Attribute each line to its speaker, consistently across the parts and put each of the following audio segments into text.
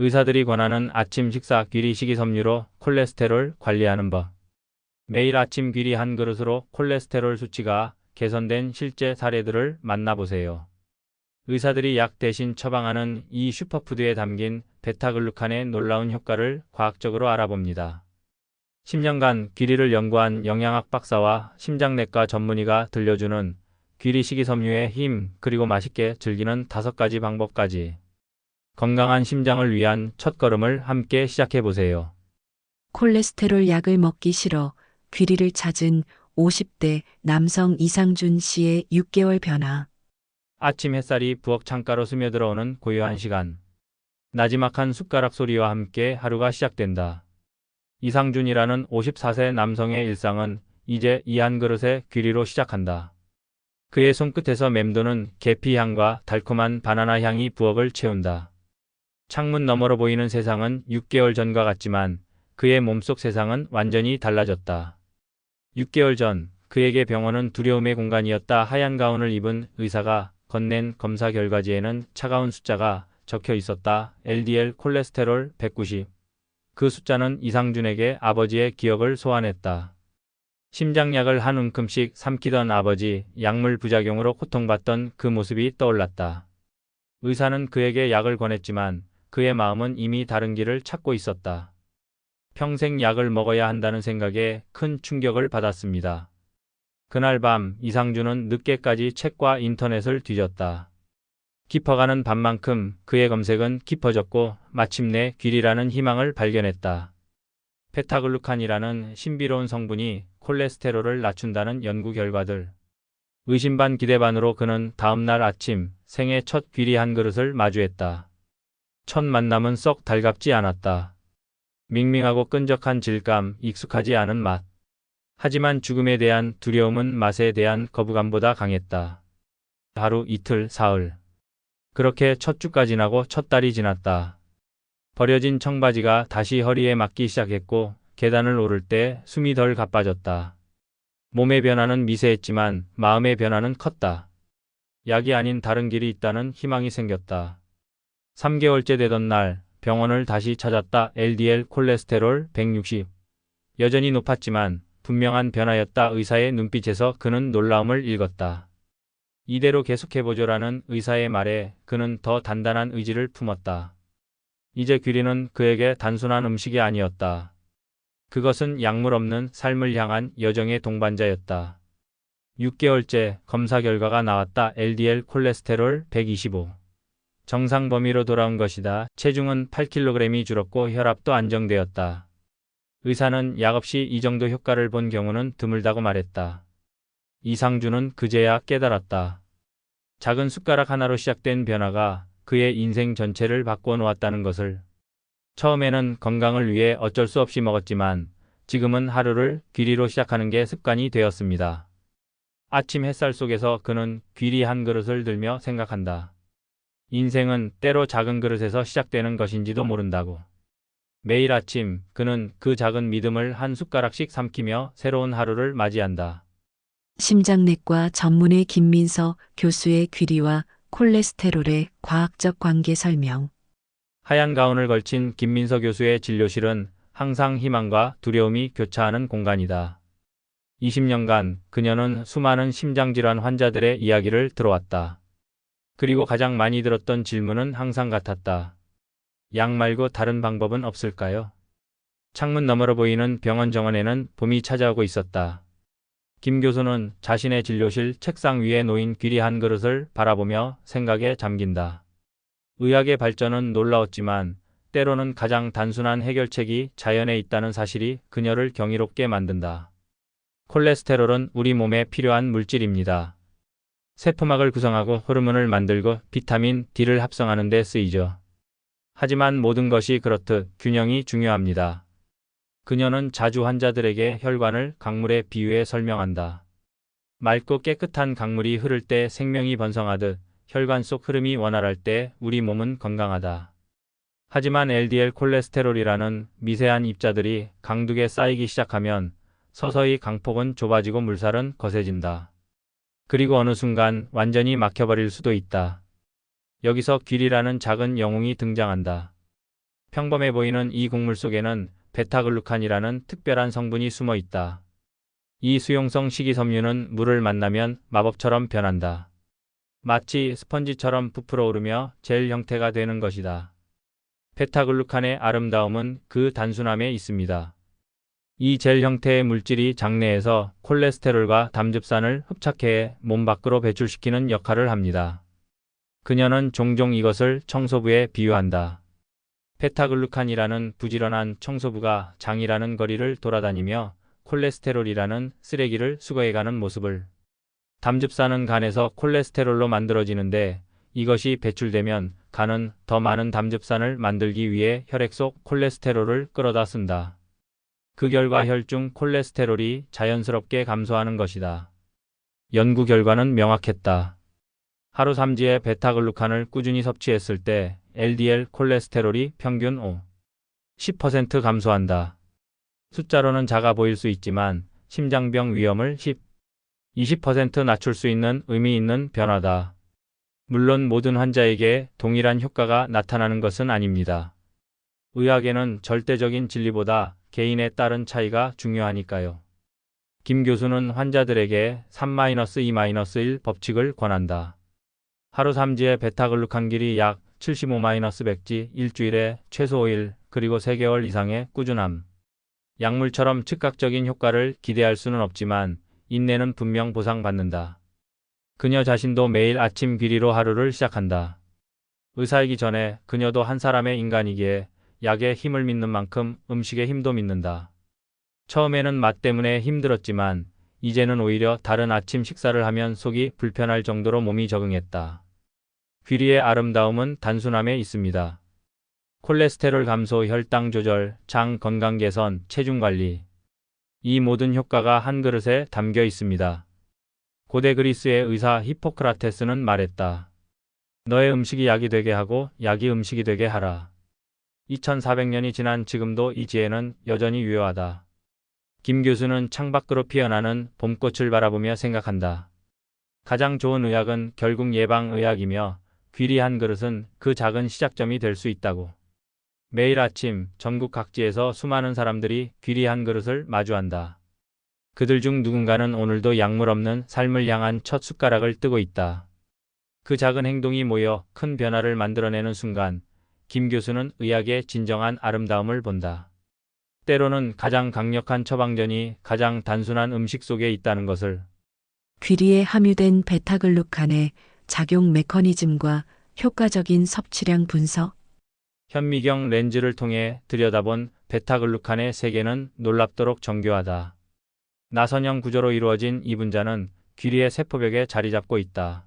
Speaker 1: 의사들이 권하는 아침 식사 귀리 식이섬유로 콜레스테롤 관리하는 법. 매일 아침 귀리 한 그릇으로 콜레스테롤 수치가 개선된 실제 사례들을 만나보세요. 의사들이 약 대신 처방하는 이 슈퍼푸드에 담긴 베타글루칸의 놀라운 효과를 과학적으로 알아봅니다. 10년간 귀리를 연구한 영양학 박사와 심장내과 전문의가 들려주는 귀리 식이섬유의 힘, 그리고 맛있게 즐기는 5가지 방법까지. 건강한 심장을 위한 첫걸음을 함께 시작해보세요.
Speaker 2: 콜레스테롤 약을 먹기 싫어 귀리를 찾은 50대 남성 이상준 씨의 6개월 변화.
Speaker 1: 아침 햇살이 부엌 창가로 스며들어오는 고요한 시간. 나지막한 숟가락 소리와 함께 하루가 시작된다. 이상준이라는 54세 남성의 일상은 이제 이 한 그릇의 귀리로 시작한다. 그의 손끝에서 맴도는 계피 향과 달콤한 바나나 향이 부엌을 채운다. 창문 너머로 보이는 세상은 6개월 전과 같지만 그의 몸속 세상은 완전히 달라졌다. 6개월 전 그에게 병원은 두려움의 공간이었다. 하얀 가운을 입은 의사가 건넨 검사 결과지에는 차가운 숫자가 적혀 있었다. LDL 콜레스테롤 190. 그 숫자는 이상준에게 아버지의 기억을 소환했다. 심장약을 한 움큼씩 삼키던 아버지, 약물 부작용으로 고통받던 그 모습이 떠올랐다. 의사는 그에게 약을 권했지만 그의 마음은 이미 다른 길을 찾고 있었다. 평생 약을 먹어야 한다는 생각에 큰 충격을 받았습니다. 그날 밤 이상준은 늦게까지 책과 인터넷을 뒤졌다. 깊어가는 밤만큼 그의 검색은 깊어졌고 마침내 귀리라는 희망을 발견했다. 베타글루칸이라는 신비로운 성분이 콜레스테롤을 낮춘다는 연구 결과들. 의심 반 기대 반으로 그는 다음날 아침 생애 첫 귀리 한 그릇을 마주했다. 첫 만남은 썩 달갑지 않았다. 밍밍하고 끈적한 질감, 익숙하지 않은 맛. 하지만 죽음에 대한 두려움은 맛에 대한 거부감보다 강했다. 하루, 이틀, 사흘. 그렇게 첫 주가 지나고 첫 달이 지났다. 버려진 청바지가 다시 허리에 맞기 시작했고 계단을 오를 때 숨이 덜 가빠졌다. 몸의 변화는 미세했지만 마음의 변화는 컸다. 약이 아닌 다른 길이 있다는 희망이 생겼다. 3개월째 되던 날 병원을 다시 찾았다. LDL 콜레스테롤 160. 여전히 높았지만 분명한 변화였다. 의사의 눈빛에서 그는 놀라움을 읽었다. 이대로 계속해보죠라는 의사의 말에 그는 더 단단한 의지를 품었다. 이제 귀리는 그에게 단순한 음식이 아니었다. 그것은 약물 없는 삶을 향한 여정의 동반자였다. 6개월째 검사 결과가 나왔다. LDL 콜레스테롤 125. 정상 범위로 돌아온 것이다. 체중은 8kg이 줄었고 혈압도 안정되었다. 의사는 약 없이 이 정도 효과를 본 경우는 드물다고 말했다. 이상준은 그제야 깨달았다. 작은 숟가락 하나로 시작된 변화가 그의 인생 전체를 바꿔 놓았다는 것을. 처음에는 건강을 위해 어쩔 수 없이 먹었지만 지금은 하루를 귀리로 시작하는 게 습관이 되었습니다. 아침 햇살 속에서 그는 귀리 한 그릇을 들며 생각한다. 인생은 때로 작은 그릇에서 시작되는 것인지도 모른다고. 매일 아침 그는 그 작은 믿음을 한 숟가락씩 삼키며 새로운 하루를 맞이한다.
Speaker 2: 심장내과 전문의 김민서 교수의 귀리와 콜레스테롤의 과학적 관계 설명.
Speaker 1: 하얀 가운을 걸친 김민서 교수의 진료실은 항상 희망과 두려움이 교차하는 공간이다. 20년간 그녀는 수많은 심장질환 환자들의 이야기를 들어왔다. 그리고 가장 많이 들었던 질문은 항상 같았다. 약 말고 다른 방법은 없을까요? 창문 너머로 보이는 병원 정원에는 봄이 찾아오고 있었다. 김 교수는 자신의 진료실 책상 위에 놓인 귀리 한 그릇을 바라보며 생각에 잠긴다. 의학의 발전은 놀라웠지만 때로는 가장 단순한 해결책이 자연에 있다는 사실이 그녀를 경이롭게 만든다. 콜레스테롤은 우리 몸에 필요한 물질입니다. 세포막을 구성하고 호르몬을 만들고 비타민 D를 합성하는 데 쓰이죠. 하지만 모든 것이 그렇듯 균형이 중요합니다. 그녀는 자주 환자들에게 혈관을 강물에 비유해 설명한다. 맑고 깨끗한 강물이 흐를 때 생명이 번성하듯 혈관 속 흐름이 원활할 때 우리 몸은 건강하다. 하지만 LDL 콜레스테롤이라는 미세한 입자들이 강둑에 쌓이기 시작하면 서서히 강폭은 좁아지고 물살은 거세진다. 그리고 어느 순간 완전히 막혀버릴 수도 있다. 여기서 귀리라는 작은 영웅이 등장한다. 평범해 보이는 이 곡물 속에는 베타글루칸이라는 특별한 성분이 숨어 있다. 이 수용성 식이섬유는 물을 만나면 마법처럼 변한다. 마치 스펀지처럼 부풀어 오르며 젤 형태가 되는 것이다. 베타글루칸의 아름다움은 그 단순함에 있습니다. 이 젤 형태의 물질이 장내에서 콜레스테롤과 담즙산을 흡착해 몸 밖으로 배출시키는 역할을 합니다. 그녀는 종종 이것을 청소부에 비유한다. 베타글루칸이라는 부지런한 청소부가 장이라는 거리를 돌아다니며 콜레스테롤이라는 쓰레기를 수거해가는 모습을. 담즙산은 간에서 콜레스테롤로 만들어지는데 이것이 배출되면 간은 더 많은 담즙산을 만들기 위해 혈액 속 콜레스테롤을 끌어다 쓴다. 그 결과 혈중 콜레스테롤이 자연스럽게 감소하는 것이다. 연구 결과는 명확했다. 하루 3지의 베타글루칸을 꾸준히 섭취했을 때 LDL 콜레스테롤이 평균 10% 감소한다. 숫자로는 작아 보일 수 있지만 심장병 위험을 20% 낮출 수 있는 의미 있는 변화다. 물론 모든 환자에게 동일한 효과가 나타나는 것은 아닙니다. 의학에는 절대적인 진리보다 개인에 따른 차이가 중요하니까요. 김 교수는 환자들에게 3-2-1 법칙을 권한다. 하루 3지의 베타글루칸끼리 약 75-100지, 일주일에 최소 5일, 그리고 3개월 이상의 꾸준함. 약물처럼 즉각적인 효과를 기대할 수는 없지만 인내는 분명 보상받는다. 그녀 자신도 매일 아침 귀리로 하루를 시작한다. 의사이기 전에 그녀도 한 사람의 인간이기에 약의 힘을 믿는 만큼 음식의 힘도 믿는다. 처음에는 맛 때문에 힘들었지만 이제는 오히려 다른 아침 식사를 하면 속이 불편할 정도로 몸이 적응했다. 귀리의 아름다움은 단순함에 있습니다. 콜레스테롤 감소, 혈당 조절, 장 건강 개선, 체중 관리. 이 모든 효과가 한 그릇에 담겨 있습니다. 고대 그리스의 의사 히포크라테스는 말했다. 너의 음식이 약이 되게 하고 약이 음식이 되게 하라. 2400년이 지난 지금도 이 지혜는 여전히 유효하다. 김 교수는 창밖으로 피어나는 봄꽃을 바라보며 생각한다. 가장 좋은 의학은 결국 예방의학이며 귀리 한 그릇은 그 작은 시작점이 될 수 있다고. 매일 아침 전국 각지에서 수많은 사람들이 귀리 한 그릇을 마주한다. 그들 중 누군가는 오늘도 약물 없는 삶을 향한 첫 숟가락을 뜨고 있다. 그 작은 행동이 모여 큰 변화를 만들어내는 순간 김 교수는 의학의 진정한 아름다움을 본다. 때로는 가장 강력한 처방전이 가장 단순한 음식 속에 있다는 것을.
Speaker 2: 귀리에 함유된 베타글루칸의 작용 메커니즘과 효과적인 섭취량 분석.
Speaker 1: 현미경 렌즈를 통해 들여다본 베타글루칸의 세계는 놀랍도록 정교하다. 나선형 구조로 이루어진 이 분자는 귀리의 세포벽에 자리 잡고 있다.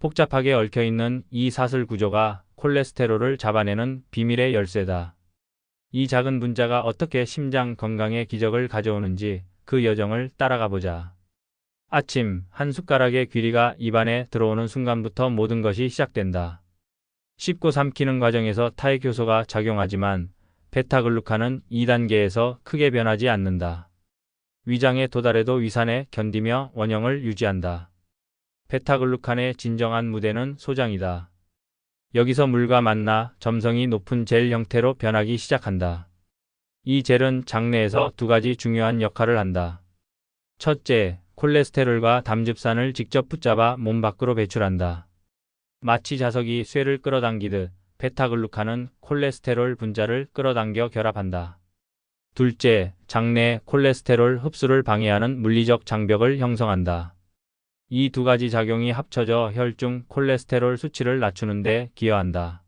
Speaker 1: 복잡하게 얽혀있는 이 사슬 구조가 콜레스테롤을 잡아내는 비밀의 열쇠다. 이 작은 분자가 어떻게 심장 건강에 기적을 가져오는지 그 여정을 따라가 보자. 아침 한 숟가락의 귀리가 입안에 들어오는 순간부터 모든 것이 시작된다. 씹고 삼키는 과정에서 타액 효소가 작용하지만 베타글루칸은 2단계에서 크게 변하지 않는다. 위장에 도달해도 위산에 견디며 원형을 유지한다. 베타글루칸의 진정한 무대는 소장이다. 여기서 물과 만나 점성이 높은 젤 형태로 변하기 시작한다. 이 젤은 장내에서 두 가지 중요한 역할을 한다. 첫째, 콜레스테롤과 담즙산을 직접 붙잡아 몸 밖으로 배출한다. 마치 자석이 쇠를 끌어당기듯 베타글루칸은 콜레스테롤 분자를 끌어당겨 결합한다. 둘째, 장내 콜레스테롤 흡수를 방해하는 물리적 장벽을 형성한다. 이 두 가지 작용이 합쳐져 혈중 콜레스테롤 수치를 낮추는 데 기여한다.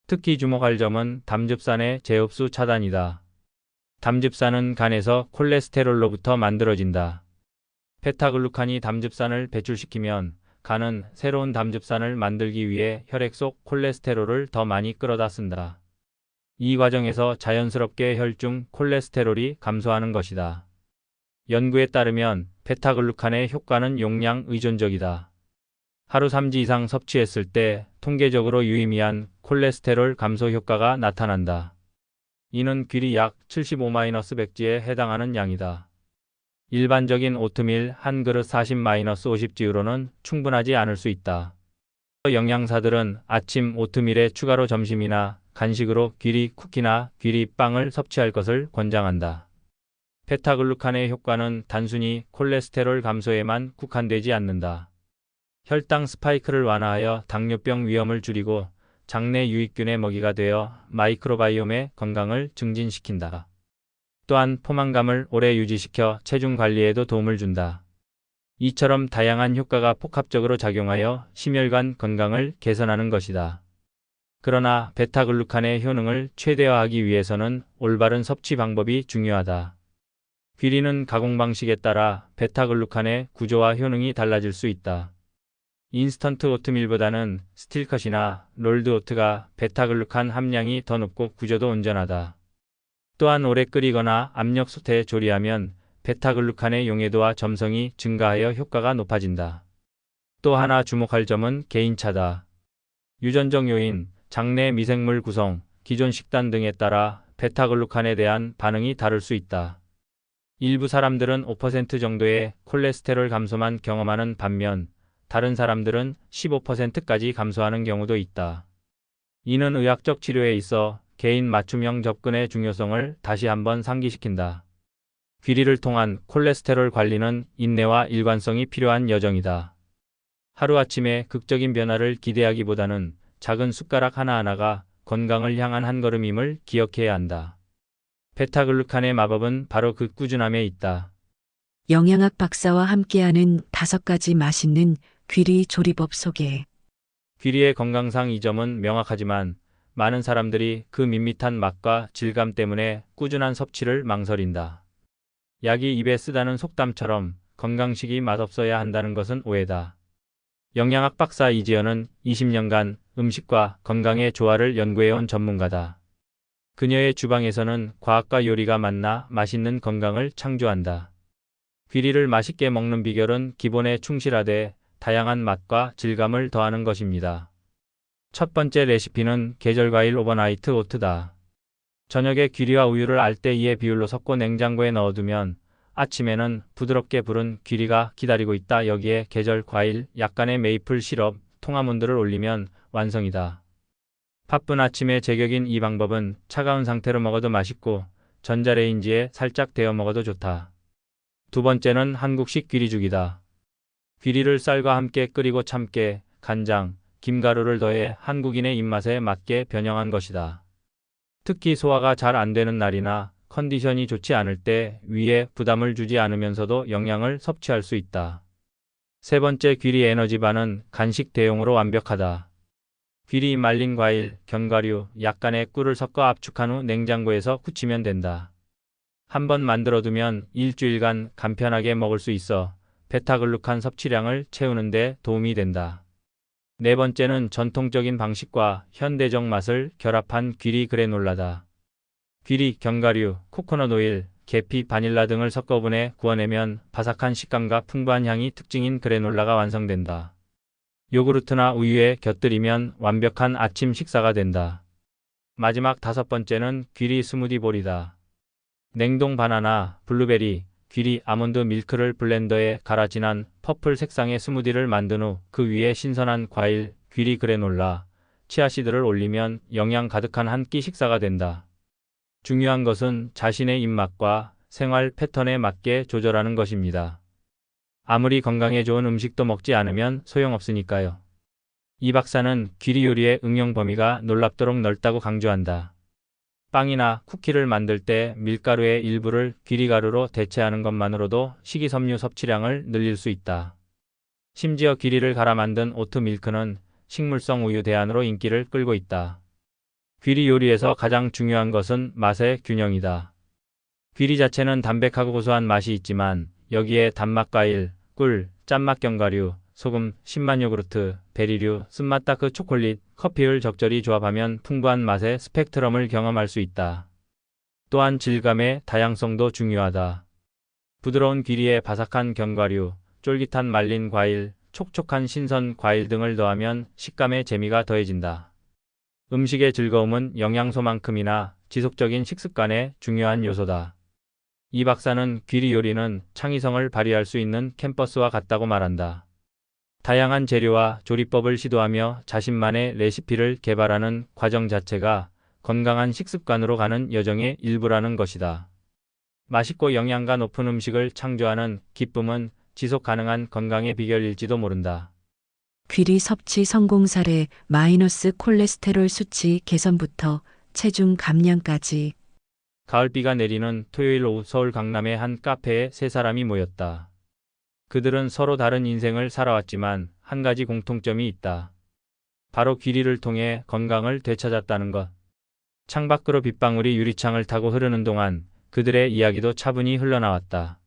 Speaker 1: 특히 주목할 점은 담즙산의 재흡수 차단이다. 담즙산은 간에서 콜레스테롤로부터 만들어진다. 베타글루칸이 담즙산을 배출시키면 간은 새로운 담즙산을 만들기 위해 혈액 속 콜레스테롤을 더 많이 끌어다 쓴다. 이 과정에서 자연스럽게 혈중 콜레스테롤이 감소하는 것이다. 연구에 따르면 베타글루칸의 효과는 용량 의존적이다. 하루 3지 이상 섭취했을 때 통계적으로 유의미한 콜레스테롤 감소 효과가 나타난다. 이는 귀리 약 75-100지에 해당하는 양이다. 일반적인 오트밀 한 그릇 40-50지으로는 충분하지 않을 수 있다. 영양사들은 아침 오트밀에 추가로 점심이나 간식으로 귀리 쿠키나 귀리 빵을 섭취할 것을 권장한다. 베타글루칸의 효과는 단순히 콜레스테롤 감소에만 국한되지 않는다. 혈당 스파이크를 완화하여 당뇨병 위험을 줄이고 장내 유익균의 먹이가 되어 마이크로바이옴의 건강을 증진시킨다. 또한 포만감을 오래 유지시켜 체중 관리에도 도움을 준다. 이처럼 다양한 효과가 복합적으로 작용하여 심혈관 건강을 개선하는 것이다. 그러나 베타글루칸의 효능을 최대화하기 위해서는 올바른 섭취 방법이 중요하다. 귀리는 가공 방식에 따라 베타글루칸의 구조와 효능이 달라질 수 있다. 인스턴트 오트밀보다는 스틸컷이나 롤드 오트가 베타글루칸 함량이 더 높고 구조도 온전하다. 또한 오래 끓이거나 압력솥에 조리하면 베타글루칸의 용해도와 점성이 증가하여 효과가 높아진다. 또 하나 주목할 점은 개인차다. 유전적 요인, 장내 미생물 구성, 기존 식단 등에 따라 베타글루칸에 대한 반응이 다를 수 있다. 일부 사람들은 5% 정도의 콜레스테롤 감소만 경험하는 반면 다른 사람들은 15%까지 감소하는 경우도 있다. 이는 의학적 치료에 있어 개인 맞춤형 접근의 중요성을 다시 한번 상기시킨다. 귀리를 통한 콜레스테롤 관리는 인내와 일관성이 필요한 여정이다. 하루아침에 극적인 변화를 기대하기보다는 작은 숟가락 하나하나가 건강을 향한 한 걸음임을 기억해야 한다. 베타글루칸의 마법은 바로 그 꾸준함에 있다.
Speaker 2: 영양학 박사와 함께하는 5가지 맛있는 귀리 조리법 소개.
Speaker 1: 귀리의 건강상 이 점은 명확하지만 많은 사람들이 그 밋밋한 맛과 질감 때문에 꾸준한 섭취를 망설인다. 약이 입에 쓰다는 속담처럼 건강식이 맛없어야 한다는 것은 오해다. 영양학 박사 이지연은 20년간 음식과 건강의 조화를 연구해온 전문가다. 그녀의 주방에서는 과학과 요리가 만나 맛있는 건강을 창조한다. 귀리를 맛있게 먹는 비결은 기본에 충실하되 다양한 맛과 질감을 더하는 것입니다. 첫 번째 레시피는 계절과일 오버나이트 오트다. 저녁에 귀리와 우유를 알대2의 비율로 섞고 냉장고에 넣어두면 아침에는 부드럽게 부른 귀리가 기다리고 있다. 여기에 계절 과일, 약간의 메이플 시럽, 통아몬드를 올리면 완성이다. 바쁜 아침에 제격인 이 방법은 차가운 상태로 먹어도 맛있고 전자레인지에 살짝 데워 먹어도 좋다. 두 번째는 한국식 귀리죽이다. 귀리를 쌀과 함께 끓이고 참깨, 간장, 김가루를 더해 한국인의 입맛에 맞게 변형한 것이다. 특히 소화가 잘 안 되는 날이나 컨디션이 좋지 않을 때 위에 부담을 주지 않으면서도 영양을 섭취할 수 있다. 세 번째 귀리 에너지바는 간식 대용으로 완벽하다. 귀리 말린 과일, 견과류, 약간의 꿀을 섞어 압축한 후 냉장고에서 굳히면 된다. 한번 만들어두면 일주일간 간편하게 먹을 수 있어 베타글루칸 섭취량을 채우는 데 도움이 된다. 네 번째는 전통적인 방식과 현대적 맛을 결합한 귀리 그래놀라다. 귀리, 견과류, 코코넛 오일, 계피, 바닐라 등을 섞어 오븐에 구워내면 바삭한 식감과 풍부한 향이 특징인 그래놀라가 완성된다. 요구르트나 우유에 곁들이면 완벽한 아침 식사가 된다. 마지막 5번째는 귀리 스무디 볼이다. 냉동 바나나, 블루베리, 귀리, 아몬드 밀크를 블렌더에 갈아 진한 퍼플 색상의 스무디를 만든 후 그 위에 신선한 과일, 귀리 그래놀라, 치아씨드를 올리면 영양 가득한 한 끼 식사가 된다. 중요한 것은 자신의 입맛과 생활 패턴에 맞게 조절하는 것입니다. 아무리 건강에 좋은 음식도 먹지 않으면 소용없으니까요. 이 박사는 귀리 요리의 응용 범위가 놀랍도록 넓다고 강조한다. 빵이나 쿠키를 만들 때 밀가루의 일부를 귀리가루로 대체하는 것만으로도 식이섬유 섭취량을 늘릴 수 있다. 심지어 귀리를 갈아 만든 오트밀크는 식물성 우유 대안으로 인기를 끌고 있다. 귀리 요리에서 가장 중요한 것은 맛의 균형이다. 귀리 자체는 담백하고 고소한 맛이 있지만 여기에 단맛 과일, 꿀, 짠맛 견과류, 소금, 신맛 요구르트, 베리류, 쓴맛 다크 초콜릿, 커피를 적절히 조합하면 풍부한 맛의 스펙트럼을 경험할 수 있다. 또한 질감의 다양성도 중요하다. 부드러운 귀리에 바삭한 견과류, 쫄깃한 말린 과일, 촉촉한 신선 과일 등을 더하면 식감의 재미가 더해진다. 음식의 즐거움은 영양소만큼이나 지속적인 식습관의 중요한 요소다. 이 박사는 귀리 요리는 창의성을 발휘할 수 있는 캠퍼스와 같다고 말한다. 다양한 재료와 조리법을 시도하며 자신만의 레시피를 개발하는 과정 자체가 건강한 식습관으로 가는 여정의 일부라는 것이다. 맛있고 영양가 높은 음식을 창조하는 기쁨은 지속 가능한 건강의 비결일지도 모른다.
Speaker 2: 귀리 섭취 성공 사례 마이너스 콜레스테롤 수치 개선부터 체중 감량까지.
Speaker 1: 가을비가 내리는 토요일 오후 서울 강남의 한 카페에 세 사람이 모였다. 그들은 서로 다른 인생을 살아왔지만 한 가지 공통점이 있다. 바로 귀리를 통해 건강을 되찾았다는 것. 창밖으로 빗방울이 유리창을 타고 흐르는 동안 그들의 이야기도 차분히 흘러나왔다.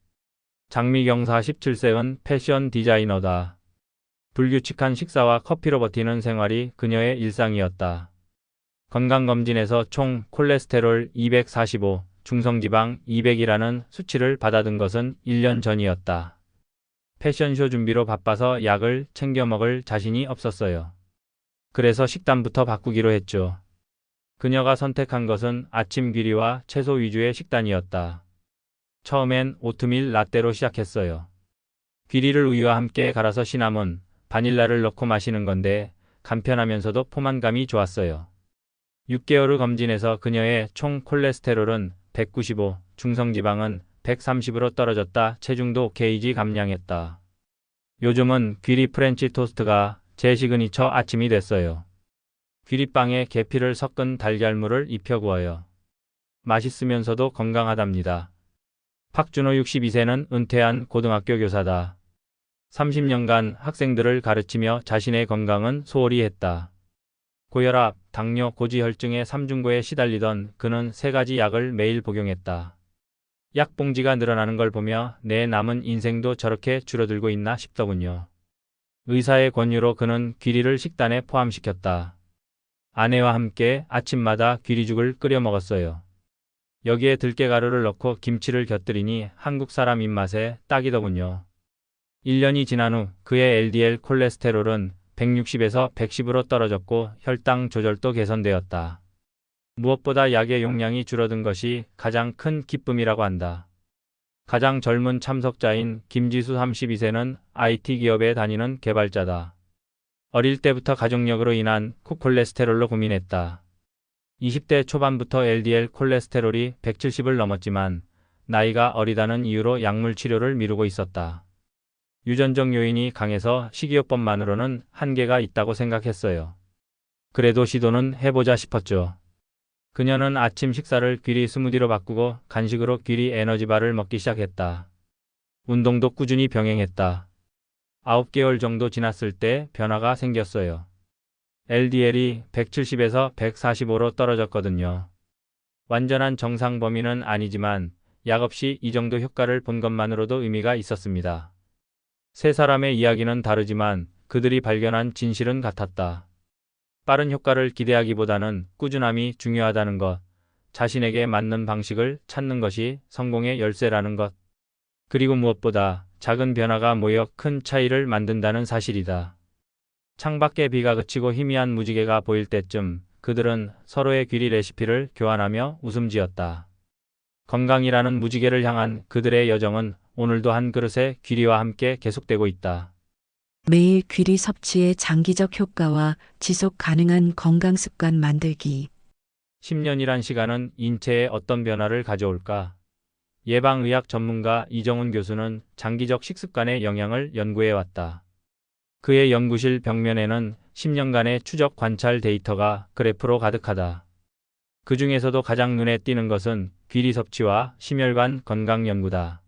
Speaker 1: 장미경 47세는 패션 디자이너다. 불규칙한 식사와 커피로 버티는 생활이 그녀의 일상이었다. 건강검진에서 총 콜레스테롤 245, 중성지방 200이라는 수치를 받아든 것은 1년 전이었다. 패션쇼 준비로 바빠서 약을 챙겨 먹을 자신이 없었어요. 그래서 식단부터 바꾸기로 했죠. 그녀가 선택한 것은 아침 귀리와 채소 위주의 식단이었다. 처음엔 오트밀 라떼로 시작했어요. 귀리를 우유와 함께 갈아서 시나몬, 바닐라를 넣고 마시는 건데 간편하면서도 포만감이 좋았어요. 6개월 후 검진에서 그녀의 총 콜레스테롤은 195, 중성지방은 130으로 떨어졌다. 체중도 게이지 감량했다. 요즘은 귀리 프렌치 토스트가 제 시그니처 아침이 됐어요. 귀리빵에 계피를 섞은 달걀물을 입혀 구워요. 맛있으면서도 건강하답니다. 박준호 62세는 은퇴한 고등학교 교사다. 30년간 학생들을 가르치며 자신의 건강은 소홀히 했다. 고혈압, 당뇨, 고지혈증의 삼중고에 시달리던 그는 3가지 약을 매일 복용했다. 약봉지가 늘어나는 걸 보며 내 남은 인생도 저렇게 줄어들고 있나 싶더군요. 의사의 권유로 그는 귀리를 식단에 포함시켰다. 아내와 함께 아침마다 귀리죽을 끓여 먹었어요. 여기에 들깨가루를 넣고 김치를 곁들이니 한국 사람 입맛에 딱이더군요. 1년이 지난 후 그의 LDL 콜레스테롤은 160에서 110으로 떨어졌고 혈당 조절도 개선되었다. 무엇보다 약의 용량이 줄어든 것이 가장 큰 기쁨이라고 한다. 가장 젊은 참석자인 김지수 32세는 IT 기업에 다니는 개발자다. 어릴 때부터 가족력으로 인한 코콜레스테롤로 고민했다. 20대 초반부터 LDL 콜레스테롤이 170을 넘었지만 나이가 어리다는 이유로 약물 치료를 미루고 있었다. 유전적 요인이 강해서 식이요법만으로는 한계가 있다고 생각했어요. 그래도 시도는 해보자 싶었죠. 그녀는 아침 식사를 귀리 스무디로 바꾸고 간식으로 귀리 에너지바를 먹기 시작했다. 운동도 꾸준히 병행했다. 9개월 정도 지났을 때 변화가 생겼어요. LDL이 170에서 145로 떨어졌거든요. 완전한 정상 범위는 아니지만 약 없이 이 정도 효과를 본 것만으로도 의미가 있었습니다. 세 사람의 이야기는 다르지만 그들이 발견한 진실은 같았다. 빠른 효과를 기대하기보다는 꾸준함이 중요하다는 것, 자신에게 맞는 방식을 찾는 것이 성공의 열쇠라는 것, 그리고 무엇보다 작은 변화가 모여 큰 차이를 만든다는 사실이다. 창밖에 비가 그치고 희미한 무지개가 보일 때쯤 그들은 서로의 귀리 레시피를 교환하며 웃음 지었다. 건강이라는 무지개를 향한 그들의 여정은 오늘도 한 그릇의 귀리와 함께 계속되고 있다.
Speaker 2: 매일 귀리 섭취의 장기적 효과와 지속 가능한 건강 습관 만들기.
Speaker 1: 10년이란 시간은 인체에 어떤 변화를 가져올까? 예방의학 전문가 이정훈 교수는 장기적 식습관의 영향을 연구해왔다. 그의 연구실 벽면에는 10년간의 추적 관찰 데이터가 그래프로 가득하다. 그 중에서도 가장 눈에 띄는 것은 귀리 섭취와 심혈관 건강 연구다.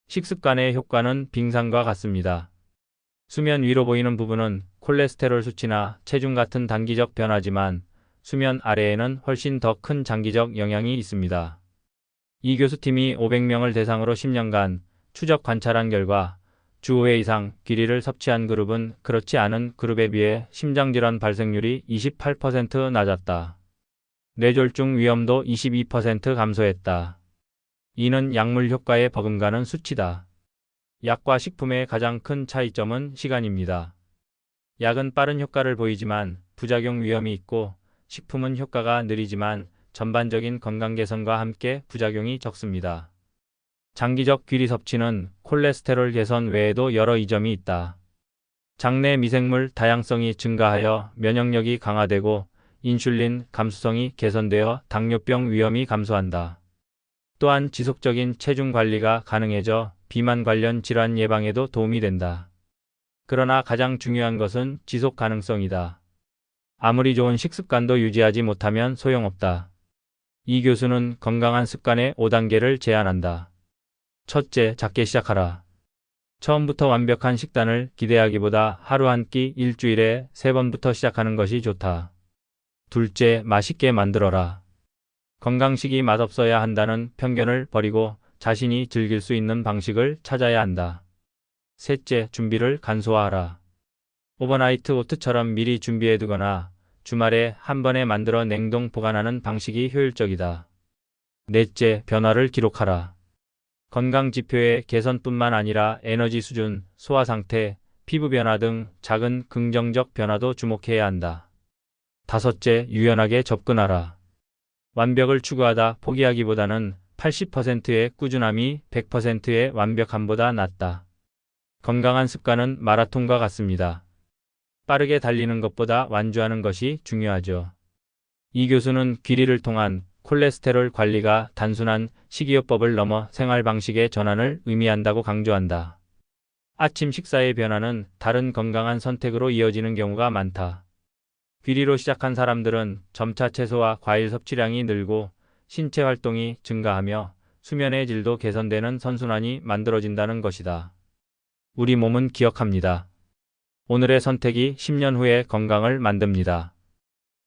Speaker 1: 식습관의 효과는 빙산과 같습니다. 수면 위로 보이는 부분은 콜레스테롤 수치나 체중 같은 단기적 변화지만 수면 아래에는 훨씬 더 큰 장기적 영향이 있습니다. 이 교수팀이 500명을 대상으로 10년간 추적 관찰한 결과 주 5회 이상 귀리를 섭취한 그룹은 그렇지 않은 그룹에 비해 심장질환 발생률이 28% 낮았다. 뇌졸중 위험도 22% 감소했다. 이는 약물 효과에 버금가는 수치다. 약과 식품의 가장 큰 차이점은 시간입니다. 약은 빠른 효과를 보이지만 부작용 위험이 있고 식품은 효과가 느리지만 전반적인 건강 개선과 함께 부작용이 적습니다. 장기적 귀리 섭취는 콜레스테롤 개선 외에도 여러 이점이 있다. 장내 미생물 다양성이 증가하여 면역력이 강화되고 인슐린 감수성이 개선되어 당뇨병 위험이 감소한다. 또한 지속적인 체중 관리가 가능해져 비만 관련 질환 예방에도 도움이 된다. 그러나 가장 중요한 것은 지속 가능성이다. 아무리 좋은 식습관도 유지하지 못하면 소용없다. 이 교수는 건강한 습관의 5단계를 제안한다. 첫째, 작게 시작하라. 처음부터 완벽한 식단을 기대하기보다 하루 한 끼 일주일에 3번부터 시작하는 것이 좋다. 둘째, 맛있게 만들어라. 건강식이 맛없어야 한다는 편견을 버리고 자신이 즐길 수 있는 방식을 찾아야 한다. 셋째, 준비를 간소화하라. 오버나이트 오트처럼 미리 준비해두거나 주말에 한 번에 만들어 냉동 보관하는 방식이 효율적이다. 넷째, 변화를 기록하라. 건강 지표의 개선뿐만 아니라 에너지 수준, 소화 상태, 피부 변화 등 작은 긍정적 변화도 주목해야 한다. 다섯째, 유연하게 접근하라. 완벽을 추구하다 포기하기보다는 80%의 꾸준함이 100%의 완벽함보다 낫다. 건강한 습관은 마라톤과 같습니다. 빠르게 달리는 것보다 완주하는 것이 중요하죠. 이 교수는 귀리를 통한 콜레스테롤 관리가 단순한 식이요법을 넘어 생활 방식의 전환을 의미한다고 강조한다. 아침 식사의 변화는 다른 건강한 선택으로 이어지는 경우가 많다. 귀리로 시작한 사람들은 점차 채소와 과일 섭취량이 늘고 신체 활동이 증가하며 수면의 질도 개선되는 선순환이 만들어진다는 것이다. 우리 몸은 기억합니다. 오늘의 선택이 10년 후의 건강을 만듭니다.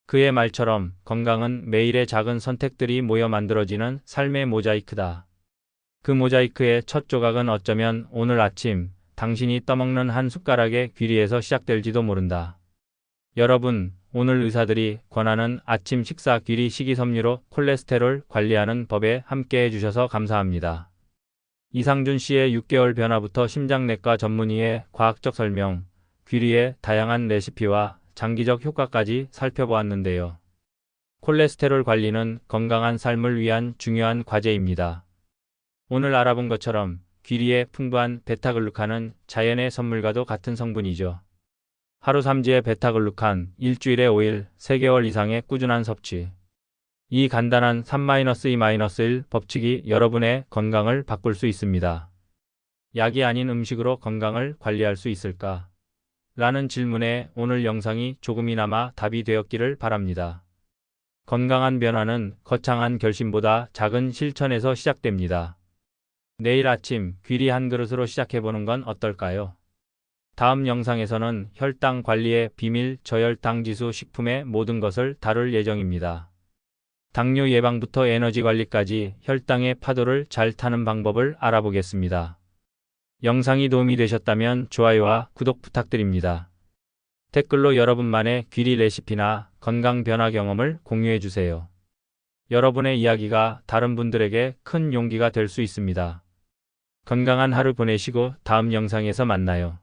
Speaker 1: 그의 말처럼 건강은 매일의 작은 선택들이 모여 만들어지는 삶의 모자이크다. 그 모자이크의 첫 조각은 어쩌면 오늘 아침 당신이 떠먹는 한 숟가락의 귀리에서 시작될지도 모른다. 여러분, 오늘 의사들이 권하는 아침 식사 귀리 식이섬유로 콜레스테롤 관리하는 법에 함께 해주셔서 감사합니다. 이상준 씨의 6개월 변화부터 심장내과 전문의의 과학적 설명, 귀리의 다양한 레시피와 장기적 효과까지 살펴보았는데요. 콜레스테롤 관리는 건강한 삶을 위한 중요한 과제입니다. 오늘 알아본 것처럼 귀리의 풍부한 베타글루칸은 자연의 선물과도 같은 성분이죠. 하루 3지의 베타글루칸, 일주일에 5일, 3개월 이상의 꾸준한 섭취. 이 간단한 3-2-1 법칙이 여러분의 건강을 바꿀 수 있습니다. 약이 아닌 음식으로 건강을 관리할 수 있을까? 라는 질문에 오늘 영상이 조금이나마 답이 되었기를 바랍니다. 건강한 변화는 거창한 결심보다 작은 실천에서 시작됩니다. 내일 아침 귀리 한 그릇으로 시작해보는 건 어떨까요? 다음 영상에서는 혈당 관리의 비밀 저혈당 지수 식품의 모든 것을 다룰 예정입니다. 당뇨 예방부터 에너지 관리까지 혈당의 파도를 잘 타는 방법을 알아보겠습니다. 영상이 도움이 되셨다면 좋아요와 구독 부탁드립니다. 댓글로 여러분만의 귀리 레시피나 건강 변화 경험을 공유해주세요. 여러분의 이야기가 다른 분들에게 큰 용기가 될 수 있습니다. 건강한 하루 보내시고 다음 영상에서 만나요.